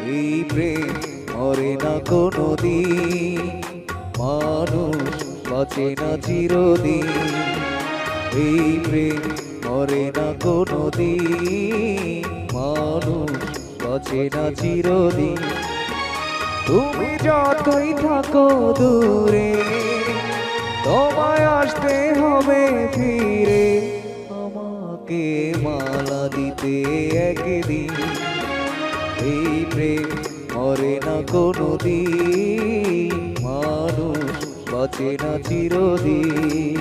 এই প্রেম মরে না কোনোদিন, মানুষ বাঁচে না চিরদিন। এই প্রেম মরে না কোনোদিন, মানুষ বাঁচে না চিরদিন। তুমি যতই থাকো দূরে, তোমায় আসতে হবে ফিরে, আমাকে মালা দিতে একদিন। এই প্রেম মরে না কোনোদিন, মানুষ বাঁচে না চিরদিন।